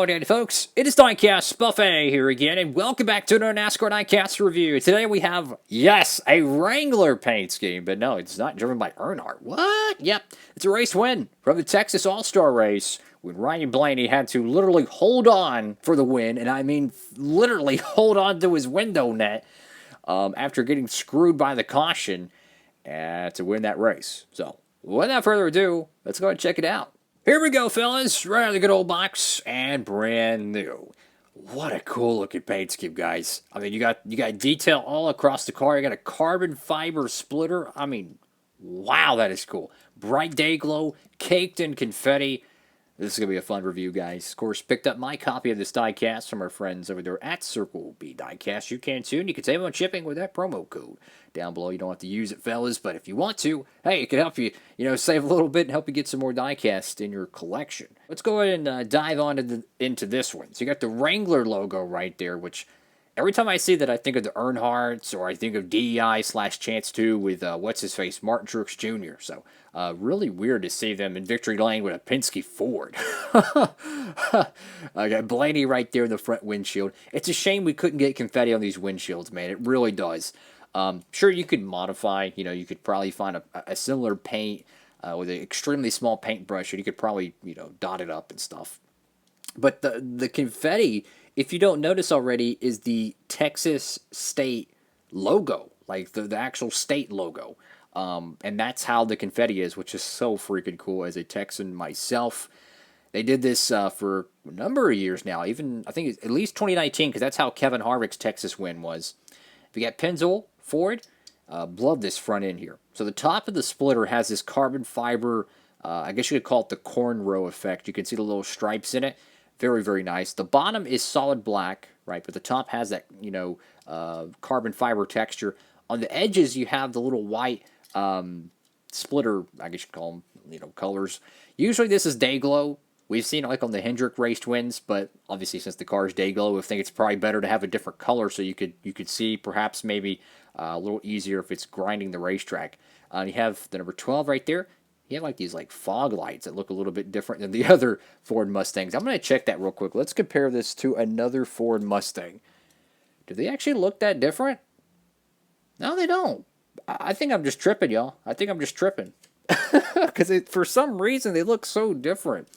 going on, folks? It is Diecastbuffet here again, and welcome back to another NASCAR Diecast review. Today we have, yes, a Wrangler paint scheme, but no, it's not driven by Earnhardt. What? Yep, it's a race win from the Texas All-Star race when Ryan Blaney had to literally hold on for the win, and I mean literally hold on to his window net after getting screwed by the caution to win that race. So, without further ado, let's go ahead and check it out. Here we go, fellas. Right out of the good old box and brand new. What a cool looking paint scheme, guys. I mean, you got detail all across the car. You got a carbon fiber splitter. I mean, wow, that is cool. Bright day glow, caked in confetti. This is going to be a fun review, guys. Of course, picked up my copy of this diecast from our friends over there at Circle B Diecast. You can too, and you can save on shipping with that promo code down below. You don't have to use it, fellas, but if you want to, hey, it can help you, save a little bit and help you get some more diecast in your collection. Let's go ahead and dive on into this one. So you got the Wrangler logo right there, which every time I see that, I think of the Earnhardts, or I think of DEI/Chance 2 with, what's-his-face, Martin Truex Jr. So, really weird to see them in victory lane with a Penske Ford. I got Blaney right there in the front windshield. It's a shame we couldn't get confetti on these windshields, man. It really does. Sure, you could modify. You could probably find a similar paint with an extremely small paintbrush, and you could probably, dot it up and stuff. But the confetti, if you don't notice already, is the Texas state logo, like the actual state logo. And that's how the confetti is, which is so freaking cool as a Texan myself. They did this for a number of years now, even I think it's at least 2019, because that's how Kevin Harvick's Texas win was. If you got Pennzoil, Ford, love this front end here. So the top of the splitter has this carbon fiber, I guess you could call it the cornrow effect. You can see the little stripes in it. Very, very nice. The bottom is solid black, right? But the top has that, carbon fiber texture. On the edges, you have the little white splitter, I guess you could call them, colors. Usually this is day glow. We've seen it like on the Hendrick race wins, but obviously since the car is day glow, I think it's probably better to have a different color so you could see perhaps maybe a little easier if it's grinding the racetrack. You have the number 12 right there. You have like these like fog lights that look a little bit different than the other Ford Mustangs. I'm going to check that real quick. Let's compare this to another Ford Mustang. Do they actually look that different? No, they don't. I think I'm just tripping, y'all. I think I'm just tripping. Because for some reason, they look so different.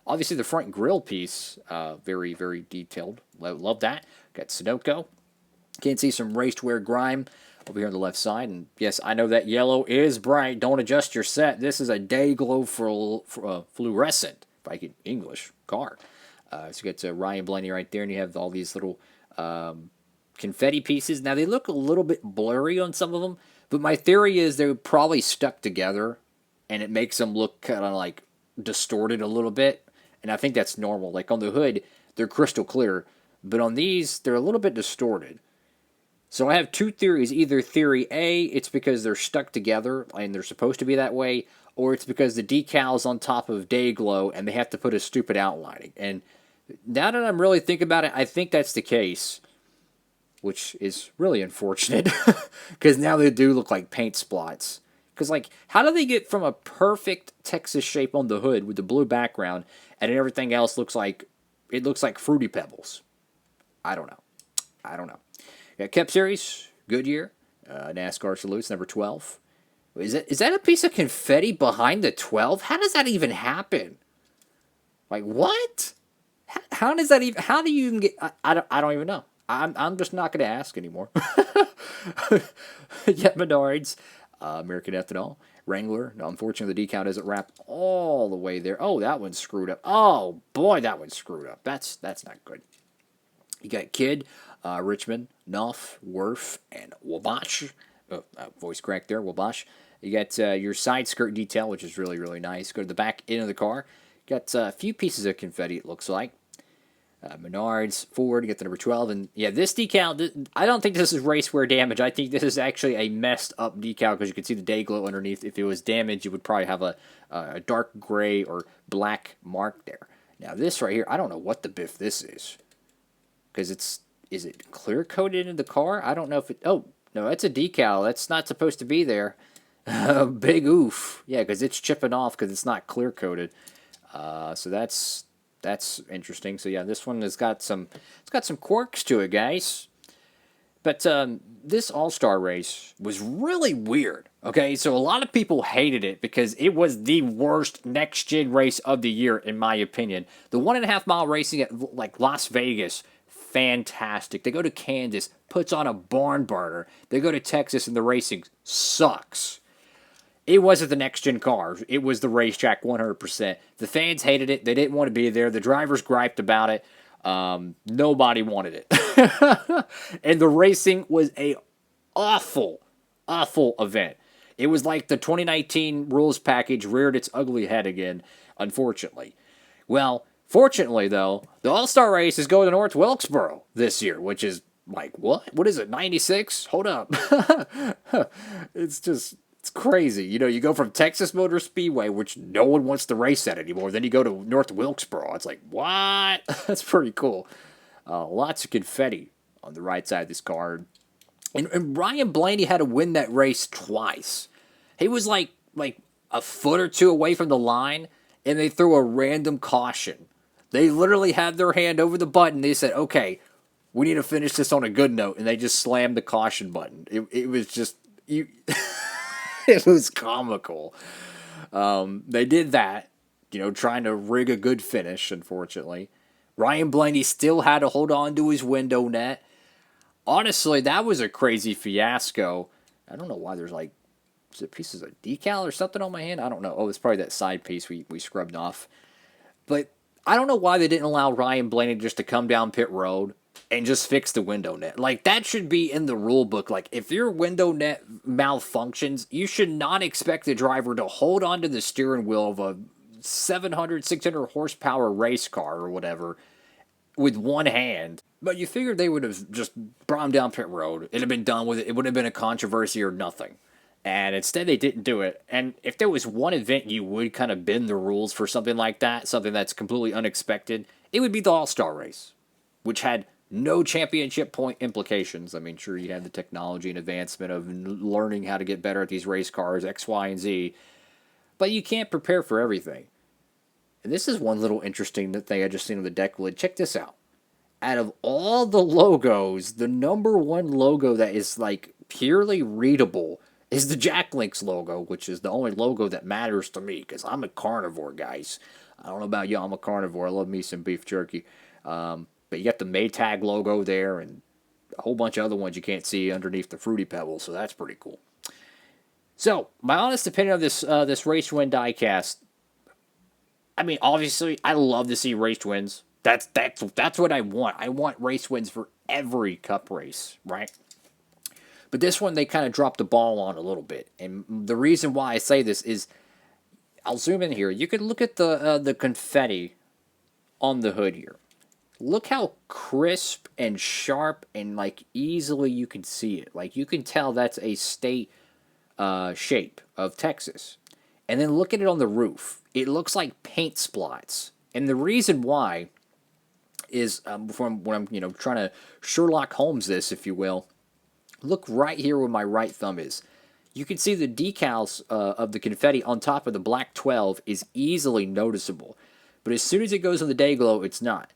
Obviously, the front grille piece, very, very detailed. Love that. Got Sunoco. Can see some raced wear grime over here on the left side. And yes, I know that yellow is bright. Don't adjust your set. This is a day glow fluorescent, if I get English, car. So you got Ryan Blaney right there, and you have all these little confetti pieces. Now, they look a little bit blurry on some of them, but my theory is they're probably stuck together, and it makes them look kind of like distorted a little bit. And I think that's normal. Like on the hood, they're crystal clear, but on these, they're a little bit distorted. So I have two theories. Either theory A, it's because they're stuck together and they're supposed to be that way, or it's because the decal's on top of day glow and they have to put a stupid outlining. And now that I'm really thinking about it, I think that's the case, which is really unfortunate because now they do look like paint splots. Because, like, how do they get from a perfect Texas shape on the hood with the blue background and everything else looks like Fruity Pebbles? I don't know. Yeah, Cup Series, Goodyear, NASCAR Salutes, number 12. Is that a piece of confetti behind the 12? How does that even happen? Like, what? How does that even... How do you even get... I don't even know. I'm just not going to ask anymore. Yeah, Menards. American Ethanol, Wrangler. No, unfortunately, the decal doesn't wrap all the way there. Oh, that one's screwed up. Oh, boy, that one's screwed up. That's not good. You got Kidd, Richmond, Nuff, Werf, and Wabash. Voice crack there, Wabash. You got your side skirt detail, which is really, really nice. Go to the back end of the car. Got a few pieces of confetti, it looks like. Menards, Ford, you get the number 12. And yeah, this decal, I don't think this is race wear damage. I think this is actually a messed up decal because you can see the day glow underneath. If it was damaged, you would probably have a dark gray or black mark there. Now this right here, I don't know what the biff this is. Because is it clear coated in the car? I don't know if it, oh, no, that's a decal. That's not supposed to be there. Big oof. Yeah, because it's chipping off because it's not clear coated. So that's that's interesting. So yeah, this one has got some quirks to it, guys. But this All-Star race was really weird. Okay, so a lot of people hated it because it was the worst next-gen race of the year, in my opinion. The 1.5 mile racing at like Las Vegas, fantastic. They go to Kansas, puts on a barn burner. They go to Texas, and the racing sucks. It wasn't the next-gen cars. It was the racetrack 100%. The fans hated it. They didn't want to be there. The drivers griped about it. Nobody wanted it. And the racing was a awful, awful event. It was like the 2019 rules package reared its ugly head again, unfortunately. Well, fortunately, though, the All-Star race is going to North Wilkesboro this year, which is like, what? What is it, 96? Hold up. It's crazy. You know, you go from Texas Motor Speedway, which no one wants to race at anymore, then you go to North Wilkesboro. It's like, what? That's pretty cool. Lots of confetti on the right side of this card. And Ryan Blaney had to win that race twice. He was like a foot or two away from the line, and they threw a random caution. They literally had their hand over the button. They said, okay, we need to finish this on a good note, and they just slammed the caution button. It was just... It was comical. They did that, you know, trying to rig a good finish, unfortunately. Ryan Blaney still had to hold on to his window net. Honestly, that was a crazy fiasco. I don't know why there's like, is it pieces of decal or something on my hand? I don't know. Oh, it's probably that side piece we scrubbed off. But I don't know why they didn't allow Ryan Blaney just to come down pit road and just fix the window net. Like, that should be in the rule book. Like, if your window net malfunctions, you should not expect the driver to hold onto the steering wheel of a 700, 600 horsepower race car or whatever with one hand. But you figured they would have just brought him down pit road. It'd have been done with it. It would have been a controversy or nothing. And instead they didn't do it. And if there was one event you would kind of bend the rules for something like that, something that's completely unexpected, it would be the All-Star race, which had no championship point implications. I mean, sure, you had the technology and advancement of learning how to get better at these race cars, X, Y, and Z, but you can't prepare for everything. And this is one little interesting thing I just seen on the deck lid. Check this out. Out of all the logos, the number one logo that is like purely readable is the Jack Links logo, which is the only logo that matters to me because I'm a carnivore, guys. I don't know about y'all, I'm a carnivore. I love me some beef jerky. But you got the Maytag logo there and a whole bunch of other ones you can't see underneath the Fruity Pebbles, so that's pretty cool. So, my honest opinion of this race win diecast, I mean, obviously, I love to see race wins. That's what I want. I want race wins for every cup race, right? But this one, they kind of dropped the ball on a little bit. And the reason why I say this is, I'll zoom in here. You can look at the confetti on the hood here. Look how crisp and sharp and like easily you can see it. Like you can tell that's a state shape of Texas. And then look at it on the roof. It looks like paint splots. And the reason why is from when I'm trying to Sherlock Holmes this, if you will. Look right here where my right thumb is. You can see the decals of the confetti on top of the black 12 is easily noticeable. But as soon as it goes on the day glow, it's not.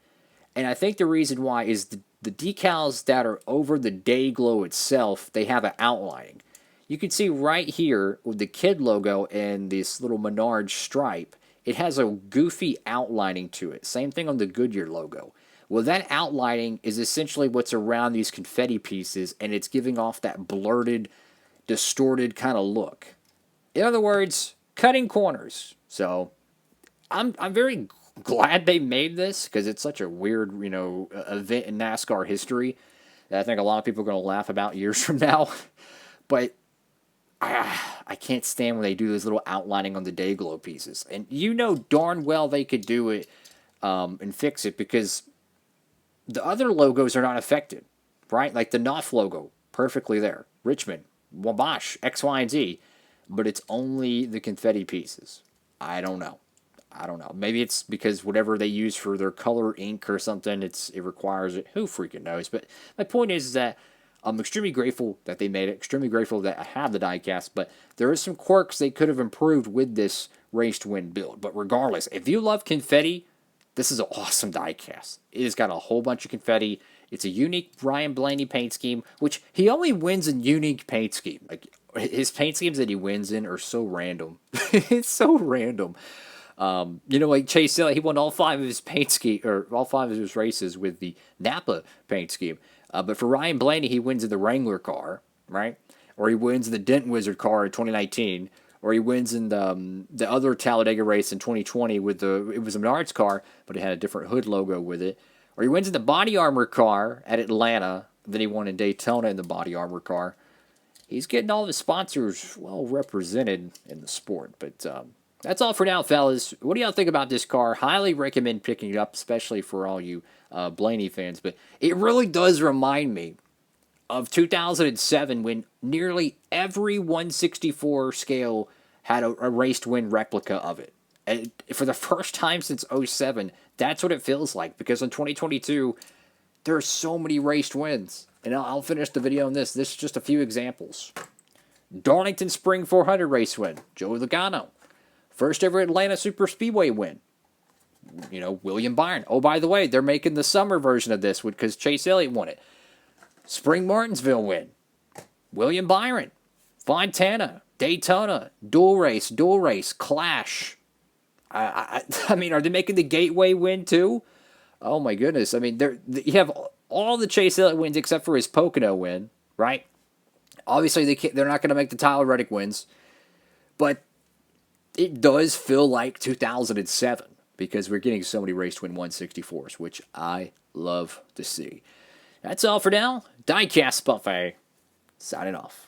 And I think the reason why is the decals that are over the day glow itself, they have an outlining. You can see right here with the Kid logo and this little Menards stripe, it has a goofy outlining to it. Same thing on the Goodyear logo. Well, that outlining is essentially what's around these confetti pieces, and it's giving off that blurted, distorted kind of look. In other words, cutting corners. So I'm very glad they made this because it's such a weird, event in NASCAR history that I think a lot of people are going to laugh about years from now. But I can't stand when they do this little outlining on the day glow pieces. And you know darn well they could do it and fix it because the other logos are not affected, right? Like the Knopf logo, perfectly there. Richmond, Wabash, X, Y, and Z. But it's only the confetti pieces. I don't know. Maybe it's because whatever they use for their color ink or something, it requires it. Who freaking knows? But my point is that I'm extremely grateful that they made it. Extremely grateful that I have the diecast. But there are some quirks they could have improved with this race to win build. But regardless, if you love confetti, This is an awesome diecast. It has got a whole bunch of confetti. It's a unique Ryan Blaney paint scheme, which he only wins in unique paint scheme. Like, his paint schemes that he wins in are so random. It's so random. Like Chase Elliott, he won all 5 of his paint scheme, or all 5 of his races with the Napa paint scheme. But for Ryan Blaney, he wins in the Wrangler car, right? Or he wins in the Dent Wizard car in 2019. Or he wins in the other Talladega race in 2020 with it was a Menards car, but it had a different hood logo with it. Or he wins in the body armor car at Atlanta. Then he won in Daytona in the body armor car. He's getting all the sponsors well represented in the sport. But that's all for now, fellas. What do y'all think about this car? Highly recommend picking it up, especially for all you Blaney fans. But it really does remind me of 2007 when nearly every 1/64 scale had a raced win replica of it. And for the first time since 07, that's what it feels like. Because in 2022, there are so many raced wins. And I'll finish the video on this. This is just a few examples. Darlington Spring 400 race win, Joey Logano. First ever Atlanta Super Speedway win, William Byron. Oh, by the way, they're making the summer version of this because Chase Elliott won it. Spring Martinsville win, William Byron. Fontana, Daytona, dual race, Clash. I mean, are they making the Gateway win too? Oh my goodness! I mean, you have all the Chase Elliott wins except for his Pocono win, right? Obviously, they're not going to make the Tyler Reddick wins, but it does feel like 2007 because we're getting so many race win 1/64s, which I love to see. That's all for now. Diecastbuffet signing off.